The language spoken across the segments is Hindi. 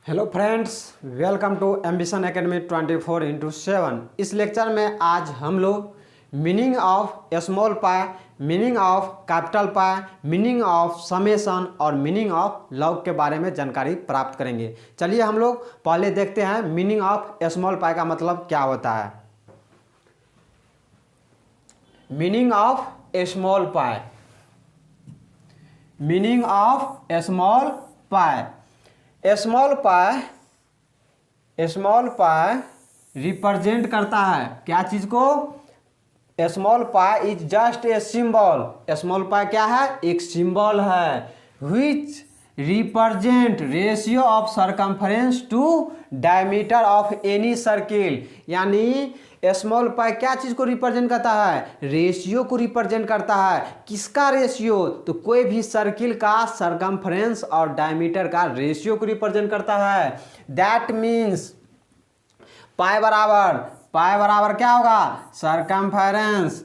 Hello friends, welcome to ambition academy 24x7। इस लेक्चर में आज हम लोग meaning of small pi, meaning of capital pi, meaning of summation और मीनिंग ऑफ लॉग के बारे में जानकारी प्राप्त करेंगे। चलिए हम लोग पहले देखते हैं मीनिंग ऑफ स्मॉल पाई का मतलब क्या होता है। Meaning of small pi, meaning of small pi. Small pi represent करता है क्या चीज को? Small pi is just a symbol. Small pi क्या है? एक सिंबल है which represent ratio of circumference to diameter of any circle. यानी स्मॉल पाई क्या चीज को रिप्रेजेंट करता है? रेशियो को रिप्रेजेंट करता है। किसका रेशियो? तो कोई भी सर्किल का सरकमफ्रेंस और डायमीटर का रेशियो को रिप्रेजेंट करता है। दैट मीन्स पाई बराबर क्या होगा? सरकमफ्रेंस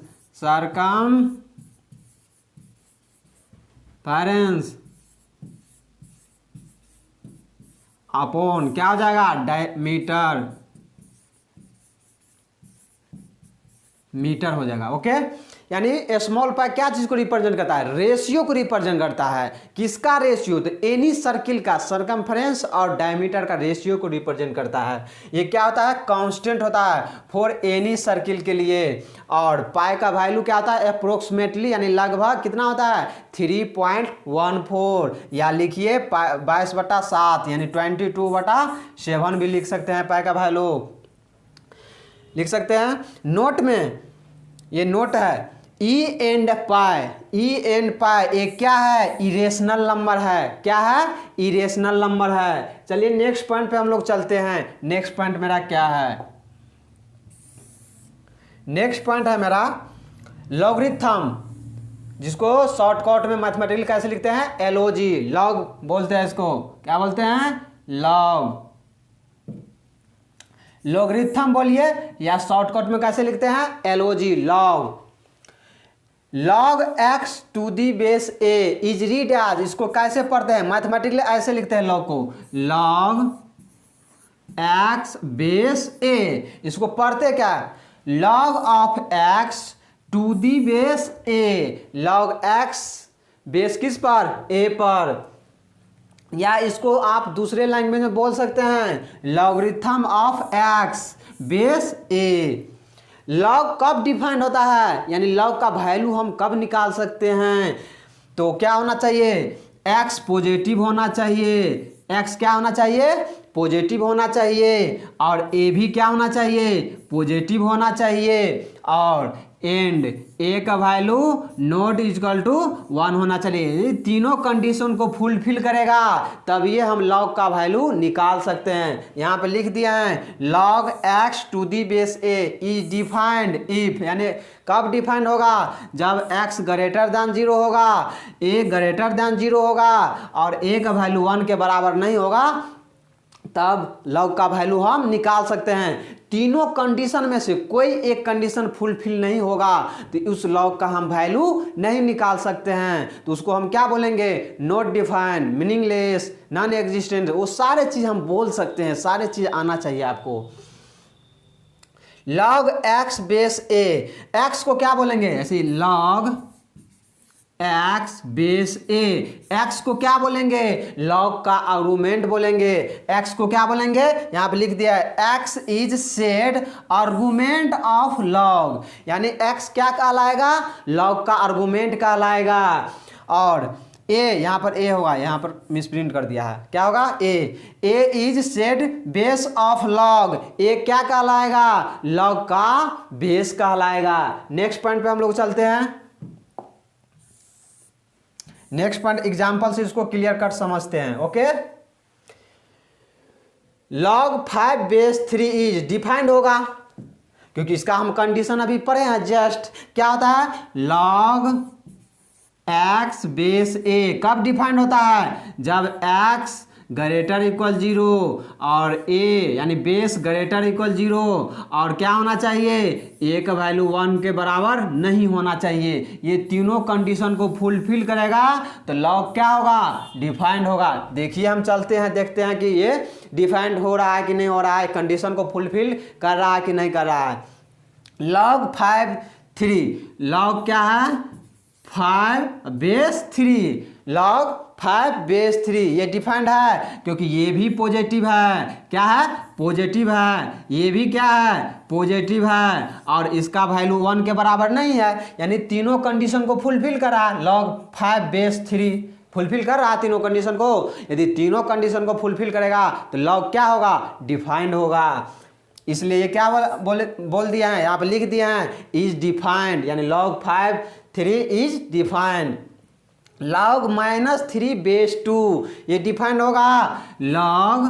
अपॉन क्या हो जाएगा? मीटर हो जाएगा। ओके, यानी स्मॉल पाई क्या चीज को रिप्रेजेंट करता है? रेशियो को रिप्रेजेंट करता है। किसका रेशियो? तो एनी सर्किल का सरकमफ्रेंस और डायमीटर का रेशियो को रिप्रेजेंट करता है। ये क्या होता है? कांस्टेंट होता है फॉर एनी सर्किल के लिए। और पाई का वैल्यू क्या होता है? अप्रोक्सीमेटली यानी लगभग कितना होता है? 3.14 या लिखिए 22/7 यानी 22/7 भी लिख सकते हैं। पाई का वैल्यू लिख सकते हैं। नोट में ये नोट है ई एंड पाई एक क्या है? इरेशनल नंबर है। क्या है? इरेशनल नंबर है। चलिए नेक्स्ट पॉइंट पे हम लोग चलते हैं। नेक्स्ट पॉइंट मेरा क्या है? नेक्स्ट पॉइंट है मेरा लॉगरिथम, जिसको शॉर्टकट में मैथमेटिकल कैसे लिखते हैं? एलओजी, लॉग बोलते हैं इसको। क्या बोलते हैं? लॉग। लॉगरिथम बोलिए या शॉर्टकट में कैसे लिखते हैं? L O G, log x to the base a is read as, इसको कैसे पढ़ते हैं? मैथमेटिकली ऐसे लिखते हैं लॉग को, लॉग x बेस a। इसको पढ़ते क्या? Log of x to the base a। Log x base किस पर? a पर। या इसको आप दूसरे लैंग्वेज में बोल सकते हैं logarithm of x base a। Log कब डिफाइंड होता है? यानी लॉग का वैल्यू हम कब निकाल सकते हैं? तो क्या होना चाहिए? x पॉजिटिव होना चाहिए। x क्या होना चाहिए? पॉजिटिव होना चाहिए। और a भी क्या होना चाहिए? पॉजिटिव होना चाहिए। और एंड a का वैल्यू नॉट इक्वल टू 1 होना चाहिए। तीनों कंडीशन को फुलफिल करेगा तब ये हम लॉग का वैल्यू निकाल सकते हैं। यहाँ पे लिख दिया है log x to the base a is defined if, यानी कब डिफाइंड होगा? जब x ग्रेटर दैन 0 होगा, a ग्रेटर दैन 0 होगा और a का वैल्यू 1 के बराबर नहीं होगा, तब लॉग का वैल्यू हम निकाल सकते हैं। तीनों कंडीशन में से कोई एक कंडीशन फुलफिल नहीं होगा तो उस लॉग का हम वैल्यू नहीं निकाल सकते हैं। तो उसको हम क्या बोलेंगे? Not defined, meaningless, non existent. वो सारे चीज हम बोल सकते हैं, सारे चीज आना चाहिए आपको। Log x base a, x को क्या बोलेंगे? ऐसे log x base a। x को क्या बोलेंगे? लॉग का आर्गुमेंट बोलेंगे। x को क्या बोलेंगे? यहां पे लिख दिया है x is said argument of log, यानी x क्या कहलाएगा? लॉग का आर्गुमेंट कहलाएगा। और a यहां पर a होगा, यहां पर मिसप्रिंट कर दिया है। क्या होगा? a is said base of log. a क्या कहलाएगा? लॉग का बेस कहलाएगा। नेक्स्ट पॉइंट पे हम लोग चलते हैं। नेक्स्ट पॉइंट एग्जाम्पल से इसको क्लियर कट समझते हैं। Okay, log 5 base 3 is defined होगा क्योंकि इसका हम कंडीशन अभी पढ़े हैं जस्ट। क्या होता है? लॉग x बेस a कब डिफाइंड होता है? जब x ग्रेटर इक्वल 0 और ए यानी बेस ग्रेटर इक्वल 0 और क्या होना चाहिए, ए का वैल्यू 1 के बराबर नहीं होना चाहिए। ये तीनों कंडीशन को फुलफिल करेगा तो लॉग क्या होगा, डिफाइंड होगा। देखिए हम चलते हैं, देखते हैं कि ये डिफाइंड हो रहा है कि नहीं हो रहा है, कंडीशन को फुलफिल कर रहा है कि नहीं कर रहा है। log 5 3, log क्या है 5 बेस 3, log 5 बेस 3 ये डिफाइंड है क्योंकि ये भी पॉजिटिव है, क्या है पॉजिटिव है, ये भी क्या है पॉजिटिव है और इसका वैल्यू 1 के बराबर नहीं है, यानी तीनों कंडीशन को फुलफिल कर रहा है। log 5 बेस 3 फुलफिल कर रहा है तीनों कंडीशन को। यदि तीनों कंडीशन को फुलफिल करेगा तो log क्या होगा, डिफाइंड होगा। इसलिए ये क्या बोल दिया है, यहाँ पे लिख दिया है इज डिफाइंड, यानी log 5 3 is defined. log -3 base 2 ये डिफाइंड होगा, log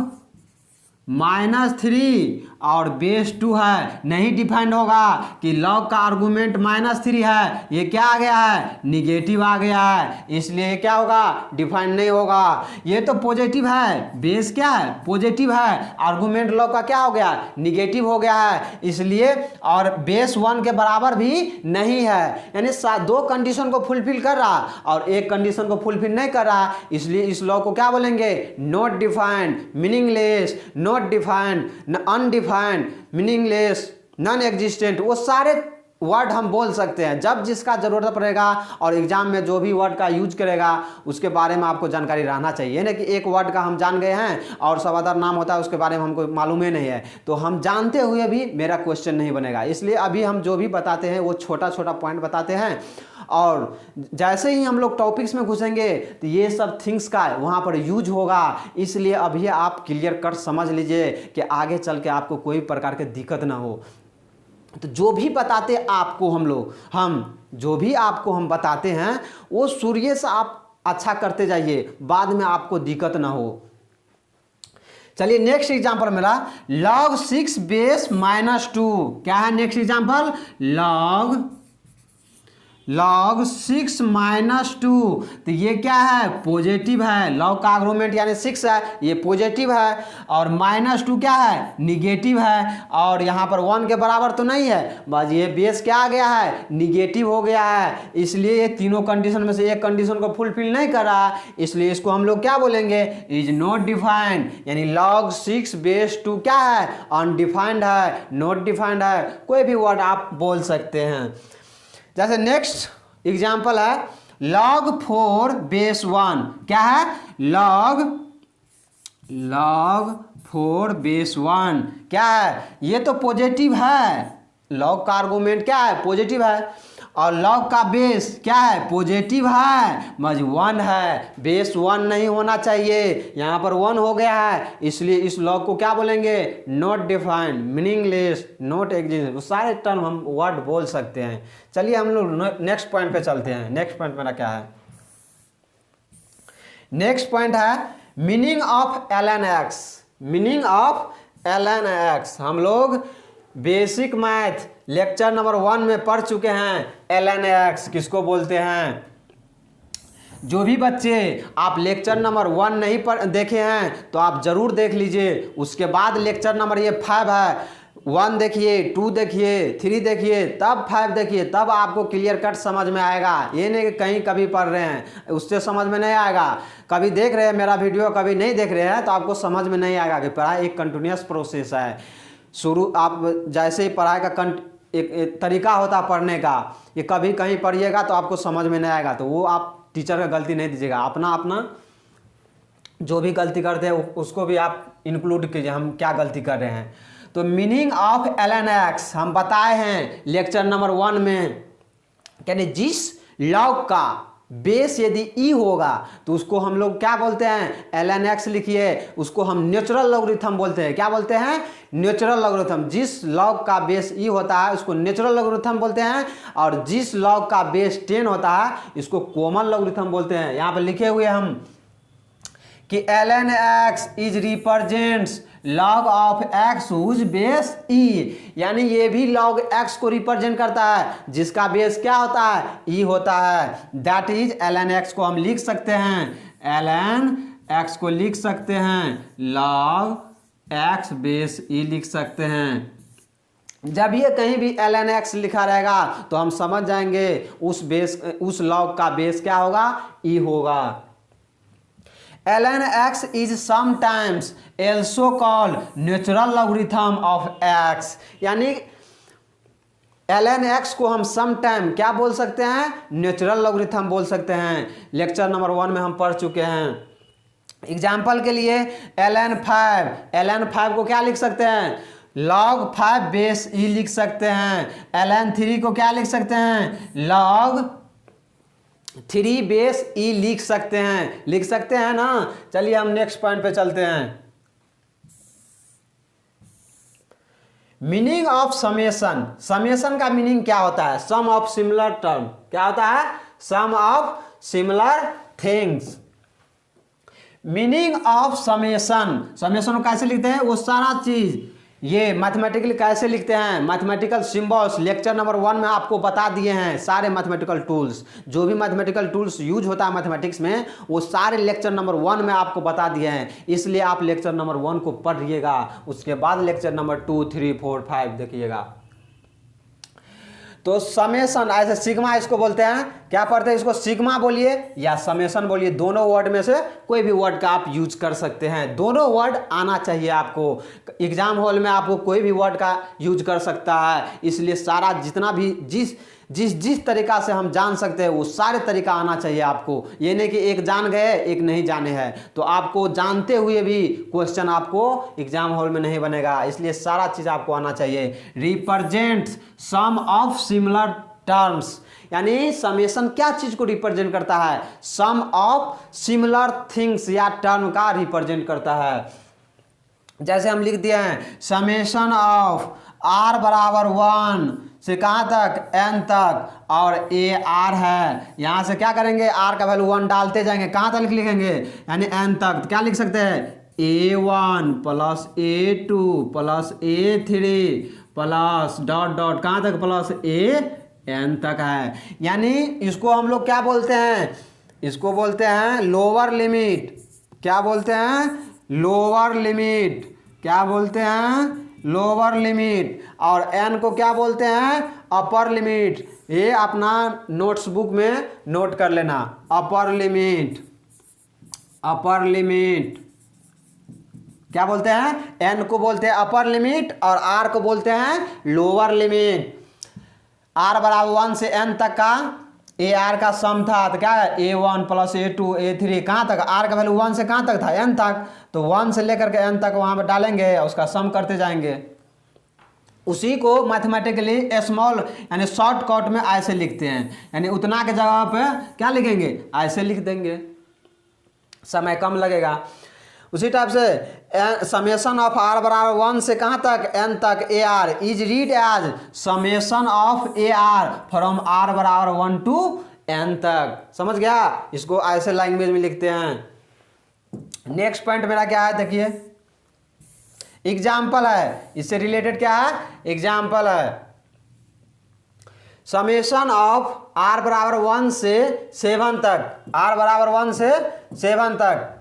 -3 और बेस 2 है, नहीं डिफाइंड होगा कि log का आर्गूमेंट -3 है, ये क्या आ गया है निगेटिव आ गया है, इसलिए क्या होगा डिफाइंड नहीं होगा। ये तो पॉजिटिव है, बेस क्या है पॉजिटिव है, आर्गूमेंट log का क्या हो गया निगेटिव हो गया है, इसलिए और बेस 1 के बराबर भी नहीं है, यानी दो कंडीशन को फुलफिल कर रहा और एक कंडीशन को फुलफिल नहीं कर रहा, इसलिए इस log को क्या बोलेंगे not defined, meaningless, not defined, undefined, meaningless, non existent, वो सारे वर्ड हम बोल सकते हैं जब जिसका ज़रूरत पड़ेगा। और एग्जाम में जो भी वर्ड का यूज करेगा उसके बारे में आपको जानकारी रहना चाहिए ना, कि एक वर्ड का हम जान गए हैं और सब अदर नाम होता है उसके बारे में हमको मालूम ही नहीं है, तो हम जानते हुए भी मेरा क्वेश्चन नहीं बनेगा। इसलिए अभी हम जो भी बताते हैं वो छोटा छोटा पॉइंट बताते हैं और जैसे ही हम लोग टॉपिक्स में घुसेंगे तो ये सब थिंग्स का वहाँ पर यूज होगा। इसलिए अभी आप क्लियर कट समझ लीजिए कि आगे चल के आपको कोई प्रकार की दिक्कत ना हो। तो जो भी बताते आपको हम जो भी आपको हम बताते हैं वो सूर्य से आप अच्छा करते जाइए, बाद में आपको दिक्कत ना हो। चलिए नेक्स्ट एग्जांपल मेरा log 6 बेस -2, क्या है नेक्स्ट एग्जांपल log 6 -2, तो ये क्या है पॉजिटिव है, log का आर्गुमेंट यानी 6 है, ये पॉजिटिव है और -2 क्या है निगेटिव है और यहाँ पर 1 के बराबर तो नहीं है, बस ये बेस क्या आ गया है निगेटिव हो गया है, इसलिए ये तीनों कंडीशन में से एक कंडीशन को फुलफिल नहीं कर रहा, इसलिए इसको हम लोग क्या बोलेंगे इज नॉट डिफाइंड, यानी log 6 बेस 2 क्या है अनडिफाइंड है, नॉट डिफाइंड है, कोई भी वर्ड आप बोल सकते हैं। जैसे नेक्स्ट एग्जाम्पल है log 4 बेस 1, क्या है log 4 बेस 1 क्या है, ये तो पॉजिटिव है, log का आर्गुमेंट क्या है पॉजिटिव है और log का बेस क्या है पॉजिटिव है, बस 1 है, बेस 1 नहीं होना चाहिए, यहाँ पर 1 हो गया है, इसलिए इस log को क्या बोलेंगे not defined, meaningless, not exist, वो सारे टर्म हम वर्ड बोल सकते हैं। चलिए हम लोग नेक्स्ट पॉइंट पे चलते हैं। नेक्स्ट पॉइंट मेरा क्या है, नेक्स्ट पॉइंट है meaning of ln x, meaning of ln x। हम लोग बेसिक मैथ लेक्चर नंबर 1 में पढ़ चुके हैं ln x किसको बोलते हैं। जो भी बच्चे आप लेक्चर नंबर 1 नहीं देखे हैं तो आप जरूर देख लीजिए, उसके बाद लेक्चर नंबर ये 5 है, 1 देखिए, 2 देखिए, 3 देखिए, तब 5 देखिए, तब आपको क्लियर कट समझ में आएगा। ये नहीं कि कहीं कभी पढ़ रहे हैं उससे समझ में नहीं आएगा, कभी देख रहे हैं मेरा वीडियो कभी नहीं देख रहे हैं तो आपको समझ में नहीं आएगा कि पढ़ाई एक कंटिन्यूस प्रोसेस है। शुरू आप जैसे ही पढ़ाई का एक तरीका होता है पढ़ने का, ये कभी कहीं पढ़िएगा तो आपको समझ में नहीं आएगा, तो वो आप टीचर का गलती नहीं दीजिएगा, अपना अपना जो भी गलती करते हैं उसको भी आप इंक्लूड कीजिए हम क्या गलती कर रहे हैं। तो मीनिंग ऑफ ln x हम बताए हैं लेक्चर नंबर 1 में, यानी जिस log का बेस यदि e होगा तो उसको हम लोग क्या बोलते हैं ln x लिखिए, उसको हम नेचुरल लॉगरिथम बोलते हैं। क्या बोलते हैं नेचुरल लॉगरिथम। जिस log का बेस e होता है उसको नेचुरल लॉगरिथम बोलते हैं और जिस log का बेस 10 होता है इसको कॉमन लॉगरिथम बोलते हैं। यहाँ पर लिखे हुए हम कि ln x is represents log of x whose base e, यानी ये भी log x को रिप्रेजेंट करता है जिसका बेस क्या होता है e होता है। दैट इज ln x को हम लिख सकते हैं ln एक्स को लिख सकते हैं log एक्स बेस ई लिख सकते हैं। जब ये कहीं भी ln x लिखा रहेगा तो हम समझ जाएंगे उस लॉग का बेस क्या होगा, ई होगा। ln x is sometimes also called natural logarithm of x, यानी ln x को हम समटाइम क्या बोल सकते हैं, नेचुरल लॉगरिथम बोल सकते हैं। लेक्चर नंबर 1 में हम पढ़ चुके हैं। एग्जाम्पल के लिए ln 5 को क्या लिख सकते हैं, log 5 बेस ई लिख सकते हैं। ln 3 को क्या लिख सकते हैं, log 3 बेस ई लिख सकते हैं ना। चलिए हम नेक्स्ट पॉइंट पे चलते हैं। मीनिंग ऑफ समेशन, समेशन का मीनिंग क्या होता है, सम ऑफ सिमिलर टर्म, क्या होता है, sum of similar things. Meaning of summation, summation को कैसे लिखते हैं, वो सारा चीज ये मैथमेटिकली कैसे लिखते हैं, मैथमेटिकल सिंबल्स लेक्चर नंबर 1 में आपको बता दिए हैं। सारे मैथमेटिकल टूल्स, जो भी मैथमेटिकल टूल्स यूज होता है मैथमेटिक्स में, वो सारे लेक्चर नंबर 1 में आपको बता दिए हैं। इसलिए आप लेक्चर नंबर 1 को पढ़िएगा, उसके बाद लेक्चर नंबर 2, 3, 4, 5 देखिएगा। तो समेशन ऐसे सिग्मा इसको बोलते हैं, क्या पढ़ते हैं इसको, सिग्मा बोलिए या समेशन बोलिए, दोनों वर्ड में से कोई भी वर्ड का आप यूज कर सकते हैं। दोनों वर्ड आना चाहिए आपको। एग्जाम हॉल में आपको कोई भी वर्ड का यूज कर सकता है, इसलिए सारा जितना भी जिस तरीका से हम जान सकते हैं वो सारे तरीका आना चाहिए आपको। ये नहीं कि एक जान गए एक नहीं जाने हैं, तो आपको जानते हुए भी क्वेश्चन आपको एग्जाम हॉल में नहीं बनेगा, इसलिए सारा चीज़ आपको आना चाहिए। Represent sum of similar terms, यानी समेशन क्या चीज को रिप्रेजेंट करता है, सम ऑफ सिमिलर थिंग्स या टर्म का रिप्रेजेंट करता है। जैसे हम लिख दिए हैं समेशन ऑफ r बराबर 1 से कहाँ तक, n तक, और a r है, यहाँ से क्या करेंगे, r का वैल्यू 1 डालते जाएंगे, कहाँ तक लिखेंगे, यानी n तक। तो क्या लिख सकते हैं, a1 plus a2 plus a3 plus dot dot कहाँ तक, प्लस an तक है। यानी इसको हम लोग क्या बोलते हैं, इसको बोलते हैं लोअर लिमिट। क्या बोलते हैं, लोअर लिमिट। क्या बोलते हैं, लोअर लिमिट। और n को क्या बोलते हैं, अपर लिमिट। ये अपना नोट्स बुक में नोट कर लेना, अपर लिमिट। अपर लिमिट क्या बोलते हैं, n को बोलते हैं अपर लिमिट और r को बोलते हैं लोअर लिमिट। r बराबर 1 से n तक का ए आर का सम था, तो क्या है, a1 प्लस a2 a3 कहाँ तक, r का वैल्यू 1 से कहाँ तक था, n तक, तो 1 से लेकर के n तक वहाँ पर डालेंगे, उसका सम करते जाएंगे। उसी को मैथमेटिकली स्मॉल यानी शॉर्टकट में ऐसे लिखते हैं, यानी उतना के जगह पे क्या लिखेंगे, ऐसे लिख देंगे, समय कम लगेगा। उसी टाइप से समेशन ऑफ r बराबर 1 से कहाँ तक, n तक A R is read as summation of A R from r बराबर 1 to n तक। समझ गया, इसको ऐसे लैंग्वेज में लिखते हैं। नेक्स्ट पॉइंट मेरा क्या है, देखिए एग्जाम्पल है, इससे रिलेटेड क्या है, एग्जाम्पल है। समेशन ऑफ r बराबर 1 से 7 तक, r बराबर 1 से 7 तक,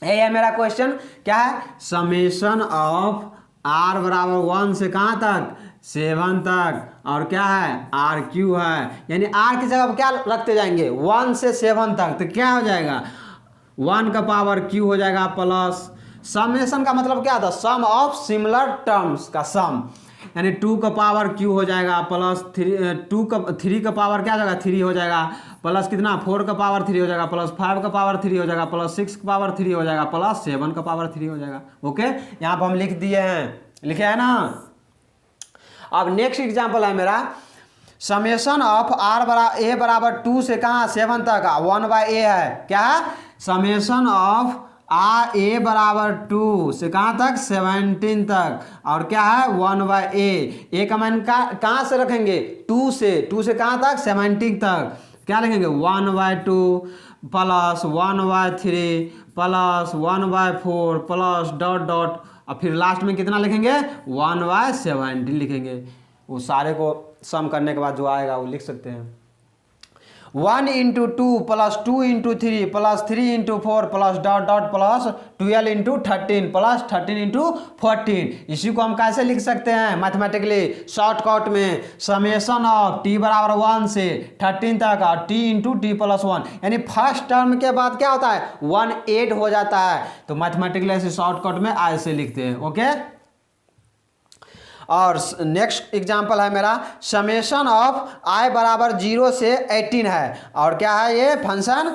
ये है मेरा क्वेश्चन। क्या है, समेशन ऑफ r बराबर 1 से कहाँ तक, 7 तक, और क्या है, r क्यू है, यानी r की जगह क्या रखते जाएंगे, 1 से 7 तक, तो क्या हो जाएगा, 1 का पावर q हो जाएगा प्लस, समेशन का मतलब क्या था, सम ऑफ सिमिलर टर्म्स का सम, यानी 2 का पावर q हो जाएगा प्लस 3 का पावर क्या हो जाएगा, 3 हो जाएगा, प्लस कितना, 4 का पावर 3 हो जाएगा, प्लस 5 का पावर 3 हो जाएगा, प्लस 6 का पावर 3 हो जाएगा, प्लस 7 का पावर 3 हो जाएगा। ओके, यहाँ पर हम लिख दिए हैं, लिखे है ना। अब नेक्स्ट एग्जाम्पल है मेरा, समेशन ऑफ a बराबर 2 से कहाँ, 7 तक, 1/a है। क्या है, समेशन ऑफ a बराबर 2 से कहाँ तक, 17 तक, और क्या है, 1/a। a का मान कहाँ से रखेंगे, 2 से कहाँ तक, 17 तक, क्या लिखेंगे, 1/2 plus 1/3 plus 1/4 plus dot dot, और फिर लास्ट में कितना लिखेंगे, 1/17 लिखेंगे। वो सारे को सम करने के बाद जो आएगा वो लिख सकते हैं। 1 into 2 plus 2 into 3 plus 3 into 4 plus dot dot plus 12 into 13 plus 13 into 14। इसी को हम कैसे लिख सकते हैं मैथमेटिकली शॉर्टकट में, समेशन ऑफ टी बराबर 1 से 13 तक और टी इंटू टी प्लस 1, यानी फर्स्ट टर्म के बाद क्या होता है 1 ऐड हो जाता है। तो मैथमेटिकली ऐसे शॉर्टकट में ऐसे लिखते हैं। ओके, और नेक्स्ट एग्जांपल है मेरा समेशन ऑफ आई बराबर 0 से 18 है, और क्या है ये function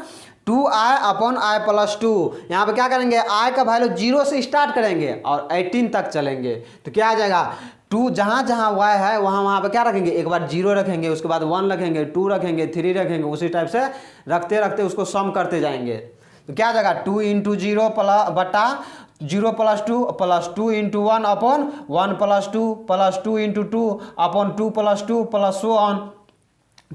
2i upon I plus 2। यहाँ पे क्या करेंगे आई का वैल्यू 0 से स्टार्ट करेंगे और 18 तक चलेंगे, तो क्या आ जाएगा 2 जहाँ जहाँ y है वहाँ पे क्या रखेंगे, एक बार 0 रखेंगे, उसके बाद 1 रखेंगे, 2 रखेंगे, 3 रखेंगे, उसी टाइप से रखते रखते उसको सम करते जाएंगे। तो क्या आ जाएगा 2 इंटू 0 प्लस बटा 0 plus 2 plus 2 into 1 upon 1 plus 2 into 2 upon 2 plus 2 plus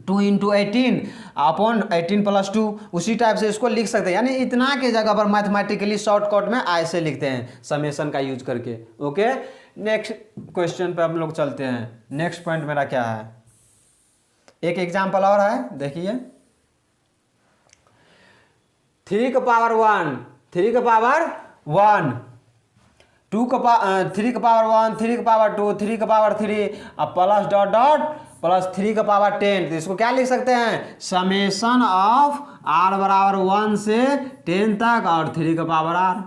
2 into 18 upon 18 plus 2। उसी टाइप से इसको लिख सकते हैं, यानी इतना के जगह पर मैथमेटिकली शॉर्टकट में ऐसे लिखते हैं समेशन का यूज करके। ओके, नेक्स्ट क्वेश्चन पे हम लोग चलते हैं। नेक्स्ट पॉइंट मेरा क्या है, एक एग्जांपल और है, देखिए 3 का पावर 1, 3 का पावर 1, 2 का 3 का पावर 1, 3 का पावर 2, 3 का पावर 3 अब प्लस डॉट डॉट प्लस 3 का पावर 10। तो इसको क्या लिख सकते हैं समेशन ऑफ r बराबर 1 से 10 तक और 3 का पावर r।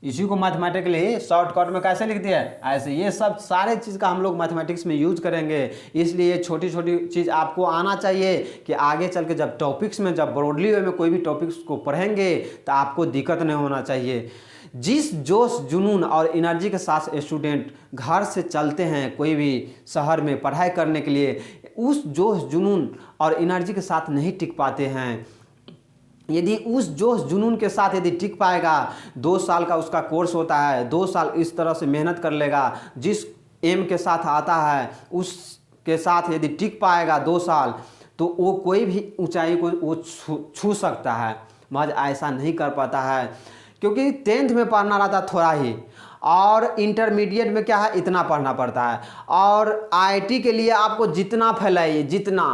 इसी को मैथमेटिकली शॉर्टकट में कैसे लिख दिया है ऐसे। ये सब सारे चीज़ का हम लोग मैथमेटिक्स में यूज करेंगे, इसलिए छोटी छोटी चीज़ आपको आना चाहिए कि आगे चल के जब टॉपिक्स में, जब ब्रॉडली वे में कोई भी टॉपिक्स को पढ़ेंगे तो आपको दिक्कत नहीं होना चाहिए। जिस जोश जुनून और एनर्जी के साथ स्टूडेंट घर से चलते हैं कोई भी शहर में पढ़ाई करने के लिए, उस जोश जुनून और एनर्जी के साथ नहीं टिक पाते हैं। यदि उस जोश जुनून के साथ यदि टिक पाएगा, 2 साल का उसका कोर्स होता है, 2 साल इस तरह से मेहनत कर लेगा, जिस एम के साथ आता है उसके साथ यदि टिक पाएगा 2 साल, तो वो कोई भी ऊंचाई को वो छू सकता है। मगर ऐसा नहीं कर पाता है क्योंकि 10th में पढ़ना रहता थोड़ा ही, और इंटरमीडिएट में क्या है इतना पढ़ना पड़ता है, और आईआईटी के लिए आपको जितना फैलाइए जितना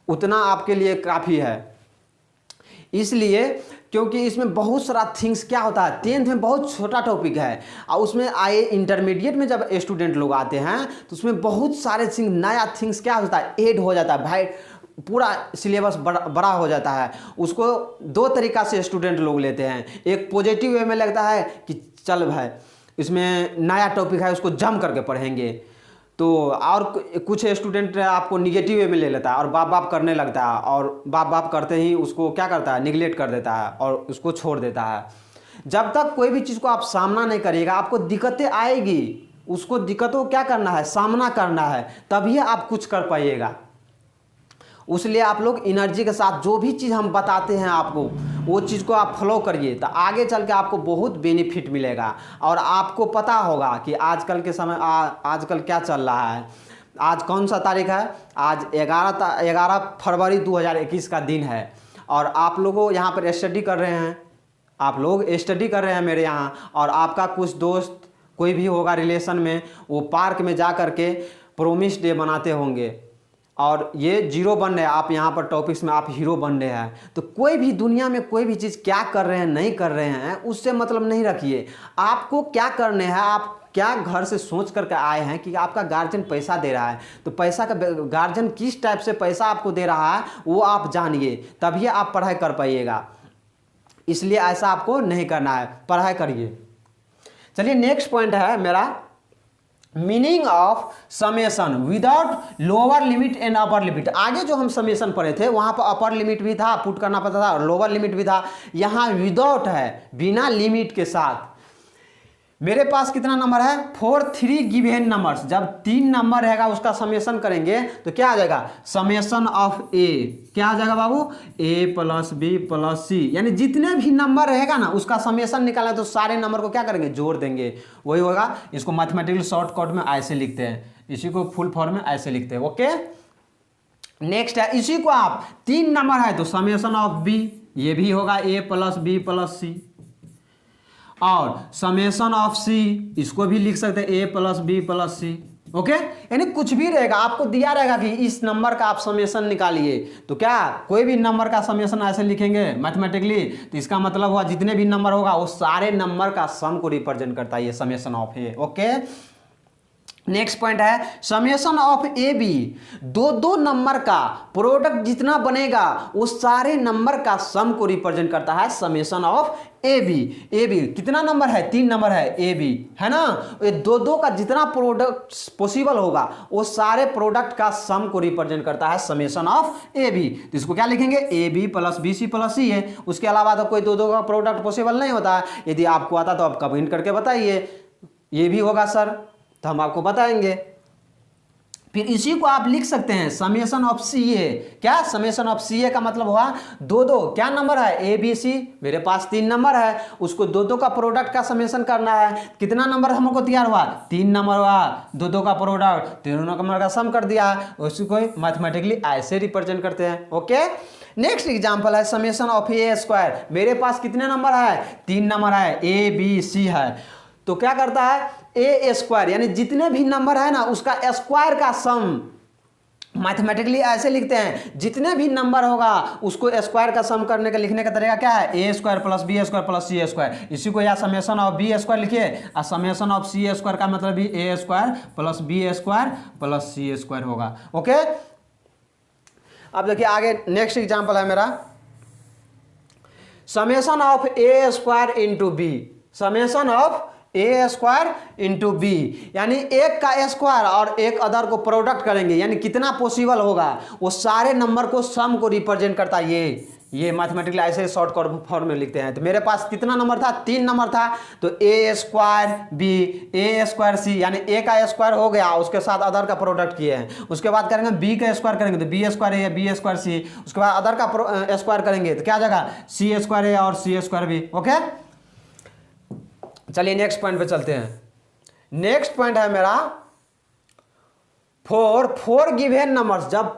उतना आपके लिए काफ़ी है। इसलिए क्योंकि इसमें बहुत सारा थिंग्स क्या होता है, 10th में बहुत छोटा टॉपिक है और उसमें आए इंटरमीडिएट में जब स्टूडेंट लोग आते हैं तो उसमें बहुत सारे थिंग नया थिंग्स क्या होता है ऐड हो जाता है भाई, पूरा सिलेबस बड़ा हो जाता है। उसको 2 तरीका से स्टूडेंट लोग लेते हैं, एक पॉजिटिव वे में लगता है कि चल भाई इसमें नया टॉपिक है उसको जम करके पढ़ेंगे, तो और कुछ स्टूडेंट आपको निगेटिव वे में ले लेता है और बाप बाप करने लगता है, और बाप बाप करते ही उसको क्या करता है निगलेक्ट कर देता है और उसको छोड़ देता है। जब तक कोई भी चीज़ को आप सामना नहीं करिएगा आपको दिक्कतें आएगी, उसको दिक्कतों को क्या करना है सामना करना है, तभी आप कुछ कर पाइएगा। उसलिए आप लोग एनर्जी के साथ जो भी चीज़ हम बताते हैं आपको वो चीज़ को आप फॉलो करिए, तो आगे चल के आपको बहुत बेनिफिट मिलेगा। और आपको पता होगा कि आजकल के समय आजकल क्या चल रहा है। आज कौन सा तारीख है, आज 11 फरवरी 2021 का दिन है, और आप लोगों यहाँ पर स्टडी कर रहे हैं, आप लोग स्टडी कर रहे हैं मेरे यहाँ, और आपका कुछ दोस्त कोई भी होगा रिलेशन में, वो पार्क में जा कर के प्रोमिस डे मनाते होंगे, और ये 0 बन रहे हैं, आप यहाँ पर टॉपिक्स में आप हीरो बन रहे हैं। तो कोई भी दुनिया में कोई भी चीज़ क्या कर रहे हैं नहीं कर रहे हैं उससे मतलब नहीं रखिए, आपको क्या करने हैं, आप क्या घर से सोच करके आए हैं कि आपका गार्जियन पैसा दे रहा है, तो पैसा का गार्जियन किस टाइप से पैसा आपको दे रहा है वो आप जानिए, तभी आप पढ़ाई कर पाइएगा। इसलिए ऐसा आपको नहीं करना है, पढ़ाई करिए। चलिए नेक्स्ट पॉइंट है मेरा meaning of summation without lower limit and upper limit. आगे जो हम समेशन पढ़े थे वहां पर अपर लिमिट भी था, पुट करना पड़ता था, और लोअर लिमिट भी था। यहाँ विदाउट है, बिना लिमिट के साथ। मेरे पास कितना नंबर है 4 3 गिवन नंबर्स, जब 3 नंबर रहेगा उसका समेशन करेंगे तो क्या आ जाएगा समेशन ऑफ ए, क्या आ जाएगा बाबू a प्लस बी प्लस सी, यानी जितने भी नंबर रहेगा ना उसका समेशन निकाला तो सारे नंबर को क्या करेंगे जोड़ देंगे, वही होगा। इसको मैथमेटिकल शॉर्टकट में ऐसे लिखते हैं, इसी को फुल फॉर्म में ऐसे लिखते हैं। ओके, नेक्स्ट है इसी को आप 3 नंबर है तो समेशन ऑफ बी, ये भी होगा a प्लस बी प्लस सी, और समेशन ऑफ सी इसको भी लिख सकते हैं a plus B plus C. Okay, यानी कुछ भी रहेगा, आपको दिया रहेगा कि इस नंबर का आप समेशन निकालिए, तो क्या कोई भी नंबर का समेशन ऐसे लिखेंगे मैथमेटिकली, तो इसका मतलब हुआ जितने भी नंबर होगा वो सारे नंबर का सम को रिप्रेजेंट करता है ये summation of A. Okay, next point है समेशन ऑफ ए बी, दो नंबर का प्रोडक्ट जितना बनेगा वो सारे नंबर का सम को रिप्रेजेंट करता है summation of A B. A B कितना नंबर है, 3 नंबर है ए बी, है ना, ये दो का जितना प्रोडक्ट पॉसिबल होगा वो सारे प्रोडक्ट का सम को रिप्रेजेंट करता है समेशन ऑफ ए बी। तो इसको क्या लिखेंगे, A B plus B C plus C है, उसके अलावा तो कोई दो का प्रोडक्ट पॉसिबल नहीं होता है। यदि आपको आता तो आप कमेंट करके बताइए, ये भी होगा सर तो हम आपको बताएंगे। फिर इसी को आप लिख सकते हैं समेशन ऑफ सी ए। क्या समेशन ऑफ सी ए का मतलब हुआ दो क्या नंबर है, ए बी सी, मेरे पास 3 नंबर है, उसको दो का प्रोडक्ट का समेशन करना है। कितना नंबर हमको तैयार हुआ, 3 नंबर हुआ, दो का प्रोडक्ट, तीनों नंबर का सम कर दिया, उसको मैथमेटिकली ऐसे रिप्रेजेंट करते हैं। ओके, नेक्स्ट एग्जांपल है समेशन ऑफ ए स्क्वायर। मेरे पास कितने नंबर है, 3 नंबर है, ए बी सी है, तो क्या करता है ए स्क्वायर, यानी जितने भी नंबर है ना उसका स्क्वायर का सम मैथमेटिकली ऐसे लिखते हैं, जितने भी नंबर होगा उसको स्क्वायर का सम करने का लिखने का तरीका क्या है, A square plus B square plus C square. इसी को या समेशन ऑफ बी स्क्वायर लिखिए, और समेशन ऑफ सी स्क्वायर का मतलब भी A square plus B square plus C square होगा। ओके, अब देखिए आगे नेक्स्ट एग्जांपल है मेरा summation of A square into B. Summation of A square into B, यानी एक का स्क्वायर और एक अदर को प्रोडक्ट करेंगे, यानी कितना पॉसिबल होगा वो सारे नंबर को सम को रिप्रेजेंट करता है ये मैथमेटिकली ऐसे शॉर्ट फॉर्म में लिखते हैं। तो मेरे पास कितना नंबर था, 3 नंबर था, तो ए स्क्वायर बी, ए स्क्वायर सी, यानी ए का स्क्वायर हो गया, उसके साथ अदर का प्रोडक्ट किए हैं। उसके बाद करेंगे बी का स्क्वायर करेंगे तो B square A B square C, उसके बाद अदर का स्क्वायर करेंगे तो क्या जाएगा, सी स्क्वायर ए और सी स्क्वायर बी। ओके, चलिए नेक्स्ट पॉइंट पे चलते हैं। नेक्स्ट पॉइंट है मेरा फोर गिवन नंबर्स। जब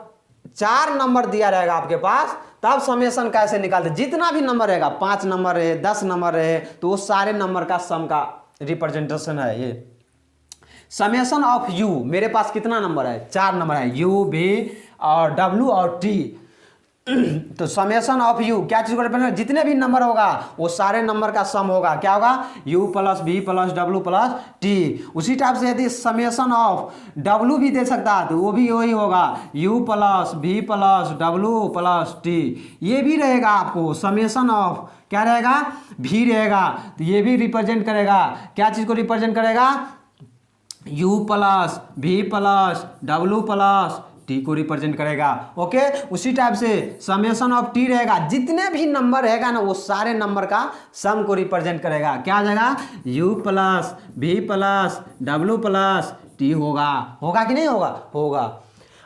4 नंबर दिया रहेगा आपके पास तब समेशन कैसे निकालते, जितना भी नंबर रहेगा, 5 नंबर रहे, 10 नंबर रहे, तो वो सारे नंबर का सम का रिप्रेजेंटेशन है ये समेशन ऑफ यू। मेरे पास कितना नंबर है, 4 नंबर है, यू बी और डब्ल्यू और टी। तो समेशन ऑफ यू क्या चीज को रिप्रेजेंट, जितने भी नंबर होगा वो सारे नंबर का सम होगा, क्या होगा, u plus B plus W plus T. उसी टाइप से यदि समेशन ऑफ w भी दे सकता है तो वो भी वही होगा, u plus B plus W plus T. ये भी रहेगा आपको समेशन ऑफ क्या रहेगा, v रहेगा, तो ये भी रिप्रेजेंट करेगा, क्या चीज को रिप्रेजेंट करेगा, u plus B plus W plus T को रिप्रेजेंट करेगा। ओके, उसी टाइप से समेशन ऑफ टी रहेगा, जितने भी नंबर रहेगा ना वो सारे नंबर का सम को रिप्रेजेंट करेगा, क्या आ जाएगा, u plus B plus W plus T होगा कि नहीं होगा, होगा।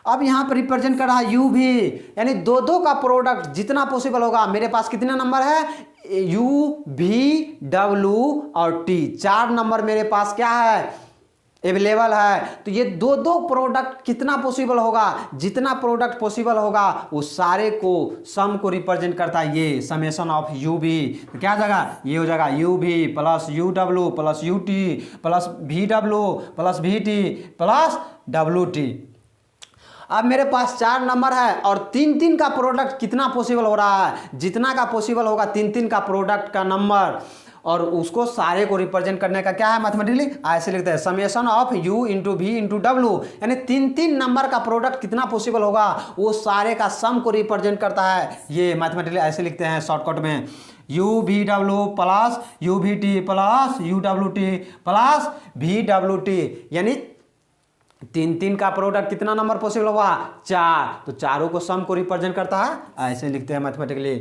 अब यहाँ पर रिप्रेजेंट कर रहा है u भी, यानी दो का प्रोडक्ट जितना पॉसिबल होगा। मेरे पास कितने नंबर है, u v w और t, 4 नंबर मेरे पास क्या है, अवेलेबल है। तो ये दो प्रोडक्ट कितना पॉसिबल होगा, जितना प्रोडक्ट पॉसिबल होगा वो सारे को सम को रिप्रेजेंट करता है ये समेशन ऑफ यू बी। तो क्या जाएगा, ये हो जाएगा U V plus U W plus U T plus V W plus V T plus W T. अब मेरे पास 4 नंबर है और 3 का प्रोडक्ट कितना पॉसिबल हो रहा है, जितना का पॉसिबल होगा 3 का प्रोडक्ट का नंबर, और उसको सारे को रिप्रेजेंट करने का क्या है मैथमेटिकली ऐसे लिखते हैं summation of u into V into W, यानी 3 नंबर का प्रोडक्ट कितना पॉसिबल होगा वो सारे का सम को रिप्रेजेंट करता है। ये मैथमेटिकली ऐसे लिखते हैं शॉर्टकट में, u v w plus u v t plus u w t plus v w t, यानी 3 का प्रोडक्ट कितना नंबर पॉसिबल होगा, 4, तो चारों को सम को रिप्रेजेंट करता है, ऐसे लिखते हैं mathematically.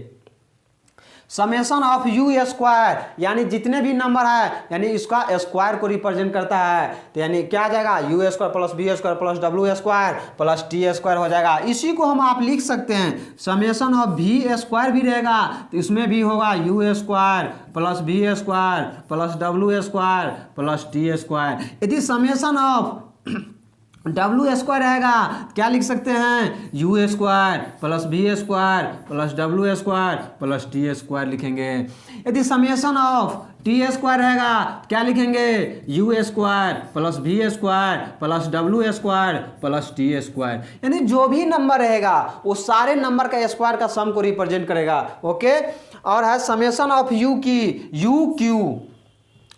Summation of you square, यानी जितने भी नंबर है यानी इसका स्क्वायर को रिप्रेजेंट करता है, तो यानी क्या आ जाएगा, U square plus B square plus W square plus T square हो जाएगा। इसी को हम आप लिख सकते हैं समेशन ऑफ भी स्क्वायर भी रहेगा, तो इसमें भी होगा U square plus B square plus W square plus T square. यदि समेशन ऑफ डब्ल्यू स्क्वायर रहेगा, क्या लिख सकते हैं, U square plus B square plus W square plus T square लिखेंगे। यदि समेशन ऑफ टी स्क्वायर रहेगा, क्या लिखेंगे, U square plus B square plus W square plus T square. यानी जो भी नंबर रहेगा वो सारे नंबर का स्क्वायर का सम को रिप्रेजेंट करेगा। ओके, और है समेशन ऑफ यू की, U Q,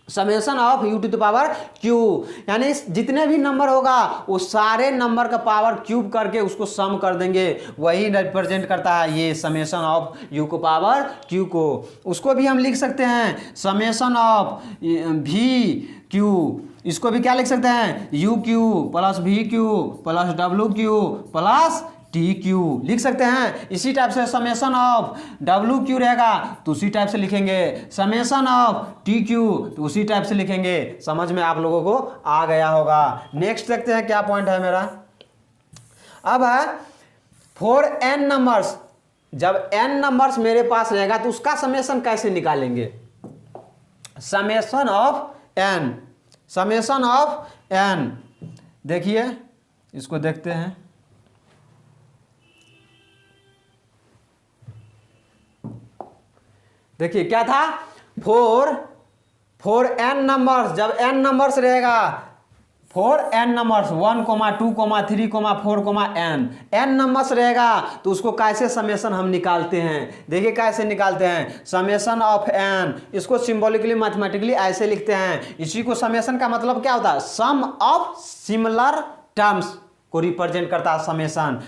summation of U to the power Q, यानी जितने भी नंबर होगा वो सारे नंबर का पावर क्यूब करके उसको सम कर देंगे, वही रिप्रेजेंट करता है ये समेशन ऑफ यू को पावर क्यू को। उसको भी हम लिख सकते हैं समेशन ऑफ भी क्यू, इसको भी क्या लिख सकते हैं, यू क्यू प्लस भी Q plus W Q plus T Q लिख सकते हैं। इसी टाइप से समेशन ऑफ डब्ल्यू क्यू रहेगा तो उसी टाइप से लिखेंगे, समेशन ऑफ टी क्यू तो उसी टाइप से लिखेंगे। समझ में आप लोगों को आ गया होगा। नेक्स्ट देखते हैं क्या पॉइंट है मेरा। अब है फॉर एन नंबर्स, जब एन नंबर्स मेरे पास रहेगा तो उसका समेशन कैसे निकालेंगे, summation of N, summation of N. देखिए इसको देखते हैं, देखिए क्या था, फोर एन नंबर्स, जब एन नंबर्स रहेगा, for N numbers 1, 2, 3, 4, N numbers रहेगा तो उसको कैसे समेशन हम निकालते हैं। देखिए कैसे निकालते हैं, समेशन ऑफ एन, इसको सिंबॉलिकली मैथमेटिकली ऐसे लिखते हैं। इसी को समेशन का मतलब क्या होता है, सम ऑफ सिमिलर टर्म्स को रिप्रेजेंट करता है समेशन।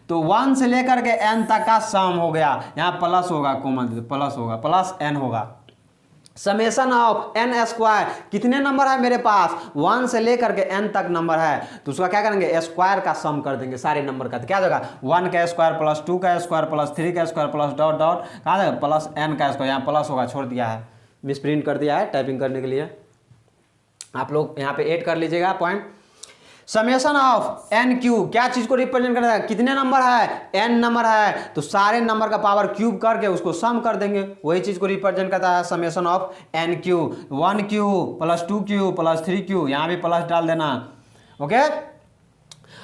तो 1 से लेकर के n तक का सम हो गया, यहाँ प्लस होगा, कॉमन प्लस होगा, प्लस n होगा। समेशन ऑफ एन स्क्वायर, कितने नंबर है मेरे पास, 1 से लेकर के n तक नंबर है तो उसका क्या करेंगे, स्क्वायर का सम कर देंगे सारे नंबर का। तो क्या होगा, 1 का स्क्वायर प्लस 2 का स्क्वायर प्लस 3 का स्क्वायर प्लस डॉट डॉट कहाँ जाएगा, प्लस n का स्क्वायर, यहाँ प्लस होगा, छोड़ दिया है, मिसप्रिंट कर दिया है टाइपिंग करने के लिए। आप लोग यहाँ पे ऐड कर लीजिएगा point. Summation of N cube, क्या चीज को रिप्रेजेंट करता है, कितने नंबर है, एन नंबर है तो सारे नंबर का पावर क्यूब करके उसको सम कर देंगे, वही चीज को रिप्रेजेंट करता है summation of N cube. 1 cube plus 2 cube plus 3 cube, यहाँ भी प्लस डाल देना। ओके,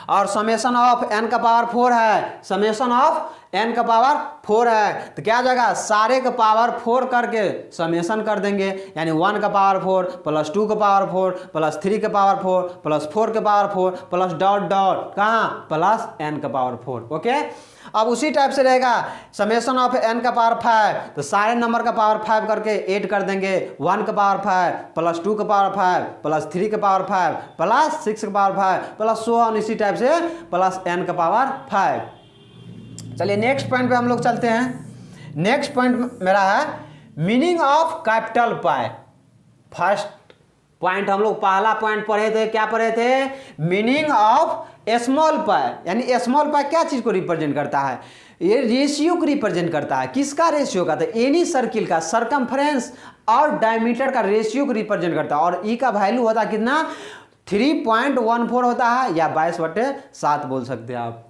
और समेशन ऑफ एन का पावर 4 है, समेशन ऑफ एन का पावर 4 है तो क्या हो जाएगा, सारे का पावर 4 करके समेशन कर देंगे, यानी 1 का पावर 4 प्लस 2 का पावर 4 प्लस 3 का पावर 4 प्लस 4 का पावर 4 प्लस डॉट डॉट कहाँ, प्लस एन का पावर 4। ओके, अब उसी टाइप से रहेगा समेशन ऑफ एन का पावर 5, तो सारे नंबर का पावर 5 करके ऐड कर देंगे, 1 का पावर 5 प्लस 2 का पावर 5 प्लस 3 का पावर 5 प्लस 6 का पावर 5 प्लस सो ऑन, इसी टाइप से प्लस एन का पावर 5। चलिए नेक्स्ट पॉइंट पे हम लोग चलते हैं। नेक्स्ट पॉइंट मेरा है meaning of capital pi. First point हम लोग पहला पॉइंट पढ़े थे, क्या पढ़े थे, मीनिंग ऑफ स्मॉल पाई, यानी स्मॉल पाई क्या चीज को रिप्रेजेंट करता है, ये रेशियो को रिप्रेजेंट करता है। किसका रेशियो का, तो एनी सर्किल का सरकमफ्रेंस और डायमीटर का रेशियो को रिप्रेजेंट करता है। और ई का वैल्यू होता है कितना, 3.14 होता है या 22/7 बोल सकते हैं आप।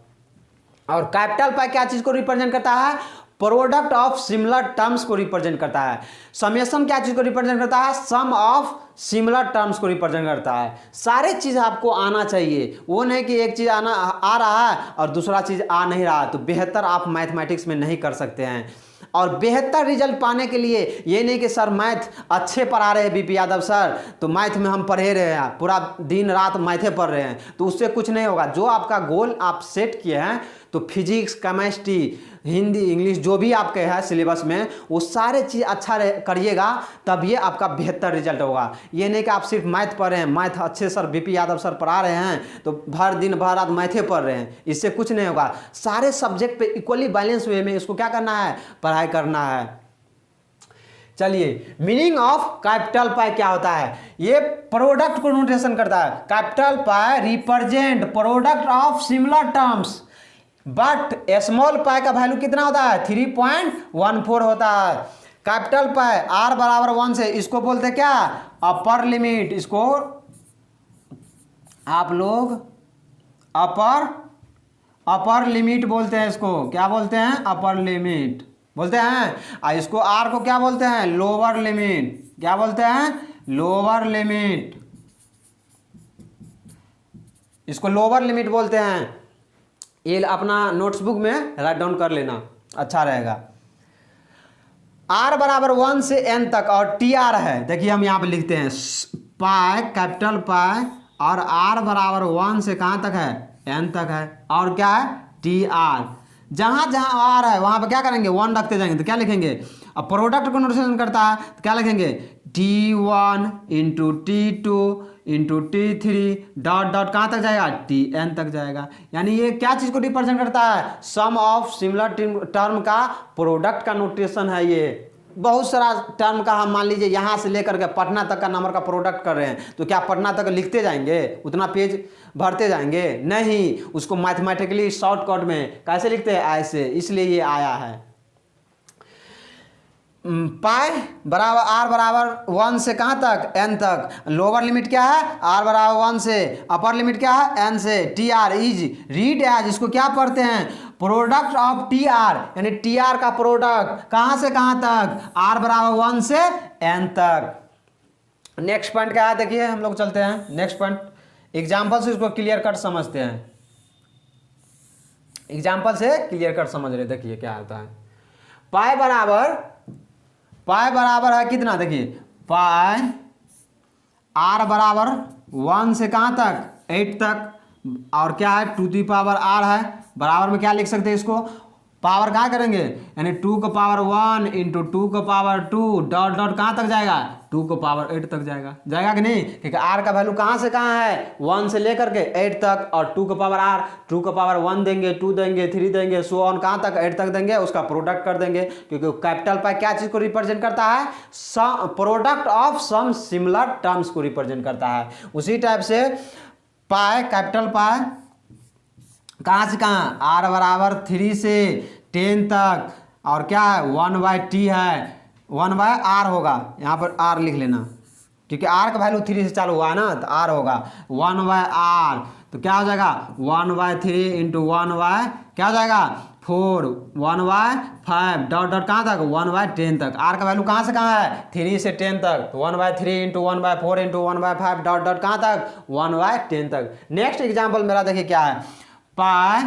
और कैपिटल पाई क्या चीज को रिप्रेजेंट करता है, प्रोडक्ट ऑफ सिमिलर टर्म्स को रिप्रेजेंट करता है। समेशन क्या चीज को रिप्रेजेंट करता है, सम ऑफ सिमिलर टर्म्स को रिप्रेजेंट करता है। सारे चीज आपको आना चाहिए, वो नहीं कि एक चीज आना आ रहा है और दूसरा चीज आ नहीं रहा, तो बेहतर आप मैथमेटिक्स में नहीं कर सकते हैं। और बेहतर रिजल्ट पाने के लिए ये नहीं कि सर मैथ अच्छे पढ़ा रहे हैं बीपी यादव सर, तो मैथ में हम पढ़े रहे हैं, पूरा दिन रात मैथे पढ़ रहे हैं, तो उससे कुछ नहीं होगा। जो आपका गोल आप सेट किए हैं, तो फिजिक्स, केमिस्ट्री, हिंदी, इंग्लिश जो भी आपके है सिलेबस में, वो सारे चीज़ अच्छा करिएगा, तब ये आपका बेहतर रिजल्ट होगा। ये नहीं कि आप सिर्फ मैथ पढ़ रहे हैं, मैथ अच्छे सर बीपी यादव सर पढ़ा रहे हैं तो भर दिन भर रात मैथे पढ़ रहे हैं, इससे कुछ नहीं होगा। सारे सब्जेक्ट पे इक्वली बैलेंस वे में इसको क्या करना है, पढ़ाई करना है। चलिए मीनिंग ऑफ कैपिटल पाई क्या होता है, ये प्रोडक्ट को नोटेशन करता है। Capital pi represent product of similar terms, but small pi का वैल्यू कितना होता है, 3.14 होता है। कैपिटल पाई r बराबर 1 से, इसको बोलते हैं क्या, अपर लिमिट, इसको आप लोग अपर लिमिट बोलते हैं, इसको क्या बोलते हैं, अपर लिमिट बोलते हैं। और इसको r को क्या बोलते हैं, लोअर लिमिट, क्या बोलते हैं, लोअर लिमिट। इसको लोअर लिमिट बोलते हैं। ये अपना नोट्सबुक में राइट डाउन कर लेना, अच्छा रहेगा। r बराबर 1 से n तक और टी आर है, देखिए हम यहाँ पे लिखते हैं पाई, कैपिटल पाई, और r बराबर 1 से कहाँ तक है, n तक है, और क्या है टी आर। जहाँ जहाँ r है वहाँ पे क्या करेंगे 1 रखते जाएंगे, तो क्या लिखेंगे, अब प्रोडक्ट को नोटेशन करता है तो क्या लिखेंगे T1 into T2 into T3 dot dot कहाँ तक जाएगा Tn तक जाएगा। यानी ये क्या चीज़ को रिप्रेजेंट करता है, सम ऑफ सिमिलर टर्म का प्रोडक्ट का नोटेशन है। ये बहुत सारा टर्म का हम मान लीजिए यहाँ से लेकर के पटना तक का नंबर का प्रोडक्ट कर रहे हैं, तो क्या पटना तक लिखते जाएंगे, उतना पेज भरते जाएंगे, नहीं, उसको मैथमेटिकली शॉर्टकट में कैसे लिखते हैं, ऐसे, इसलिए ये आया है। पाई बराबर r बराबर 1 से कहाँ तक n तक, लोअर लिमिट क्या है r बराबर 1 से, अपर लिमिट क्या है n से। T R is read as, इसको क्या पढ़ते हैं प्रोडक्ट ऑफ टी आर, यानी टी आर का प्रोडक्ट कहाँ से कहाँ तक, r बराबर 1 से n तक। नेक्स्ट पॉइंट क्या है, देखिए हम लोग चलते हैं नेक्स्ट पॉइंट, एग्जाम्पल से इसको क्लियर कट समझते हैं, एग्जाम्पल से क्लियर कट समझ रहे, देखिए क्या होता है। पाई बराबर है कितना, देखिए पाई r बराबर 1 से कहाँ तक 8 तक, और क्या है 2 की पावर r है, बराबर में क्या लिख सकते हैं इसको, पावर कहाँ करेंगे, यानी 2 का पावर 1 इंटू 2 का पावर 2 डॉट डॉट कहाँ तक जाएगा 2 का पावर 8 तक जाएगा, जाएगा कि नहीं, क्योंकि r का वैल्यू कहाँ से कहाँ है 1 से लेकर के 8 तक, और 2 का पावर r, 2 का पावर 1 देंगे, 2 देंगे, 3 देंगे, सो ऑन कहाँ तक 8 तक देंगे, उसका प्रोडक्ट कर देंगे, क्योंकि कैपिटल पाई क्या चीज़ को रिप्रेजेंट करता है, product of some similar terms को रिप्रेजेंट करता है। उसी टाइप से पाई, कैपिटल पाई कहाँ से कहाँ, r बराबर 3 से 10 तक, और क्या है 1/t है, 1/r होगा, यहाँ पर r लिख लेना, क्योंकि r का वैल्यू 3 से चालू हुआ है ना, तो r होगा 1/r, तो क्या हो जाएगा 1/3 इंटू 1 क्या हो जाएगा 4, 1/5 डॉट डॉट कहाँ तक 1/10 तक, r का वैल्यू कहाँ से कहाँ है 3 से 10 तक, तो 1/3 इंटू 1/4 इंटू 1/5 डॉट डॉट कहाँ तक 1/10 तक। नेक्स्ट एग्जाम्पल मेरा देखिए क्या है, पाई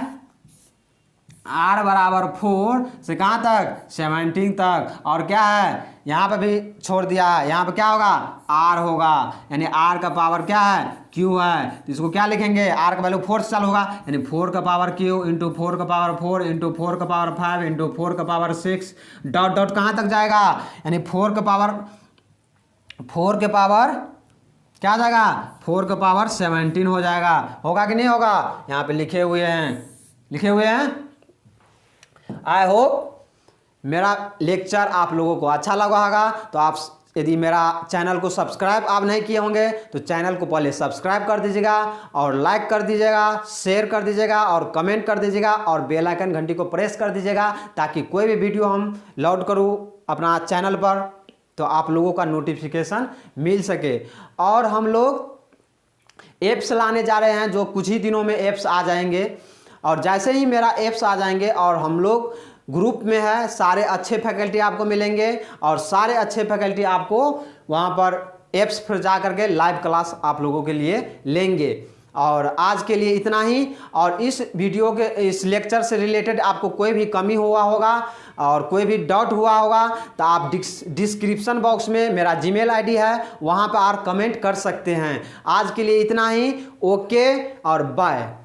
r बराबर 4 से कहाँ तक 17 तक, और क्या है यहाँ पे भी छोड़ दिया है, यहाँ पे क्या होगा r होगा, यानी r का पावर क्या है q है, तो इसको क्या लिखेंगे, r का वैल्यू 4 से चालू होगा, यानी 4 का पावर q इंटू 4 का पावर 4 इंटू 4 का पावर 5 इंटू 4 का पावर 6 डॉट डॉट कहाँ तक जाएगा, यानी 4 के पावर क्या जाएगा 4 का पावर 17 हो जाएगा, होगा कि नहीं होगा, यहाँ पे लिखे हुए हैं। आई होप मेरा लेक्चर आप लोगों को अच्छा लगा होगा, तो आप यदि मेरा चैनल को सब्सक्राइब आप नहीं किए होंगे तो चैनल को पहले सब्सक्राइब कर दीजिएगा, और लाइक कर दीजिएगा, शेयर कर दीजिएगा, और कमेंट कर दीजिएगा, और बेल आइकन घंटी को प्रेस कर दीजिएगा, ताकि कोई भी वीडियो हम लोड करूँ अपना चैनल पर तो आप लोगों का नोटिफिकेशन मिल सके। और हम लोग ऐप्स लाने जा रहे हैं, जो कुछ ही दिनों में ऐप्स आ जाएंगे, और जैसे ही मेरा ऐप्स आ जाएंगे और हम लोग ग्रुप में है, सारे अच्छे फैकल्टी आपको मिलेंगे, और सारे अच्छे फैकल्टी आपको वहाँ पर ऐप्स पर जा करके लाइव क्लास आप लोगों के लिए लेंगे। और आज के लिए इतना ही, और इस वीडियो के इस लेक्चर से रिलेटेड आपको कोई भी कमी हुआ होगा और कोई भी डाउट हुआ होगा तो आप डिस्क्रिप्शन बॉक्स में मेरा जीमेल आईडी है, वहाँ पर आप कमेंट कर सकते हैं। आज के लिए इतना ही, ओके और बाय।